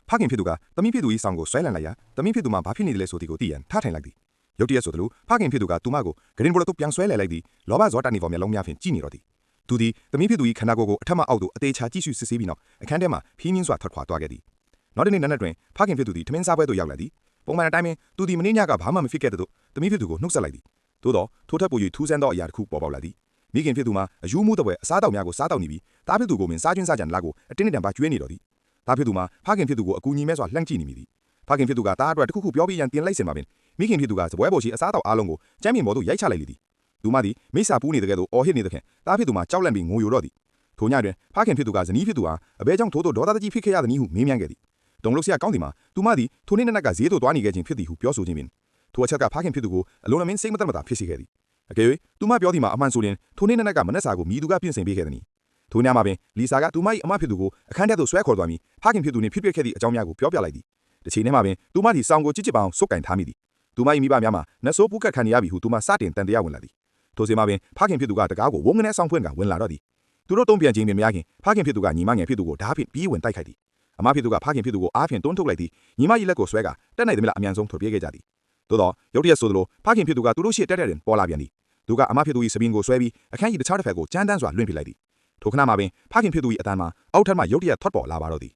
ဖခင်ဖြစ်သူကသမီးဖြစ်သူ၏ဆောင်ကိုဆွဲလန့်လိုက်ရာသမီးဖြစ်သူမှာဘာဖြစ်နေတယ်လဲဆိုသည်ကိုသိရန်ထားထိုင်လိုက်သည်ရုတ်တရက်ဆိုသလိုဖခင်ဖြစ်သူကသူမကိုဂရင်ဘော်တို့ပြန်ဆွဲလဲလိုက်သည်လောဘဇောတနေပေါ်မျက်လုံးများဖြင့်ကြည့်နေတော့သည်သူသည်သမီးဖြစ်သူ၏ခန္ဓာကိုယ်ကိုအထက်မှအောက်သို့အသေးချာကြည့်ရှုစစ်ဆေးပြီးနောက်အခန်းထဲမှဖီးမြင့်စွာထွက်ခွာသွားခဲ့သည်နောက်တစ်နေ့နံနက်တွင်ဖခင်ဖြစ်သူသည်ထမင်းစားပွဲသို့ရောက်လာသည်ပုံမှန်အတိုင်းပင်သူသည်မနေ့ညကဘာမှမဖြစ်ခဲ့တဲ့သို့သမီးဖြစ်သူကိုနှုတ်ဆက်လိုက်သည်သို့တော့ထိုထက်ပို၍ထူးဆန်းသောအရာတစ်ခုပေါ်ပေါက်လာသည်မိခင်ဖြစ်သူမှာအယူမှုတပွဲအစားတောက်များကိုစားတောက်နေပြီးသားဖြစ်သူကိုမင်းစားကျွင်းစားကြံလာကိုအတင်းတန်ပါကျွေးနေတော့သည်သားဖြစ်သူမှာဖခင်ဖြစ်သူကိုအကူအညီမဲ့စွာလှမ်းကြည့်နေမိသည်ဖခင်ဖြစ်သူကသားအတွက်တစ်ခုခုပြောပြီးရန်တင်လိုက်စင်ပါပင်မိခင်ဖြစ်သူကစပွဲပေါ်ရှိအစားတောက်အားလုံးကိုကျမ်းမြေပေါ်သို့ရိုက်ချလိုက်လေသည်သူမသည်မိစ္ဆာပူးနေတဲ့ကဲ့သို့အော်ဟစ်နေတဲ့ခင်သားဖြစ်သူမှာကြောက်လန့်ပြီးငိုယိုတော့သည်ထိုညတွင်ဖခင်ဖြစ်သူကဇနီးဖြစ်သူအားအဘဲကြောင့်ထို့သို့ဒေါသတကြီးဖြစ်ခဲ့ရသည်နည်းဟုမေးမြန်းခဲ့သည်တုံလို့ဆရာကောင်းသည်မှာသူမသည်ထိုနေ့နံနက်ကဈေးသို့သွားနေခဲ့ခြင်းဖြစ်သည်ဟုပြောဆိုခြင်းပင်ထိုအချက်ကဖခင်ဖြစ်သူကိုအလုံးအမင်းစိတ်မသက်မသာဖြစ်စေခဲ့သည်အကယ်၍သူမပြောသည်မှာအမှန်ဆိုရင်ထိုနေ့နံနက်ကမနက်စာကိုမိသူကပြင်ဆင်ပေးခဲ့သည်ထိုညမှာပင်လီဆာကသူမ၏အမဖြစ်သူကိုအခန်းထဲသို့ဆွဲခေါ်သွားပြီးဖခင်ဖြစ်သူနှင့်ဖြစ်ပျက်ခဲ့သည့်အကြောင်းများကိုပြောပြလိုက်သည်တစ်ချိန်တည်းမှာပင်သူမသည်စောင်ကိုကြစ်ကြစ်ပအောင်စုပ်ကင်ထားမိသည်သူမ၏မိဘများမှာနတ်ဆိုးပူးကတ်ခံရပြီဟုသူမစတင်တန်တရားဝင်လာသည်ထိုစဉ်မှာပင်ဖခင်ဖြစ်သူကတကားကိုဝုန်းကနေဆောင်ဖွင့်ကဝင်လာတော့သည်သူတို့တုံ့ပြန်ခြင်းပင်မရခင်ဖခင်ဖြစ်သူကညီမငယ်ဖြစ်သူကိုဓားဖြင့်ပြီးဝင်တိုက်ခိုက်သည်အမဖြစ်သူကဖခင်ဖြစ်သူကိုအားဖြင့်တွန်းထုတ်လိုက်သည်ညီမ၏လက်ကိုဆွဲကတက်နိုင်သည်မလားအမြန်ဆုံးထွက်ပြေးခဲ့ကြသည်သို့တော့ရုတ်တရက်ဆိုသလိုဖခင်ဖြစ်သူကသူတို့ရှိတက်တဲ့တွင်ပေါ်လာပြန်သည်သူကအမဖြစ်သူ၏စပင်းကိုဆွဲပြီးအခန်းကြီးတခြားတစ်ဖက်ကိုကြမ်းတမ်းစွာလွင့်ပစ်လိုက်သည်ထိုခဏမှာပင်ဖခင်ဖြစ်သူ၏အတန်းမှာအောက်ထပ်မှရုတ်တရက်ထွက်ပေါ်လာပါတော့သည်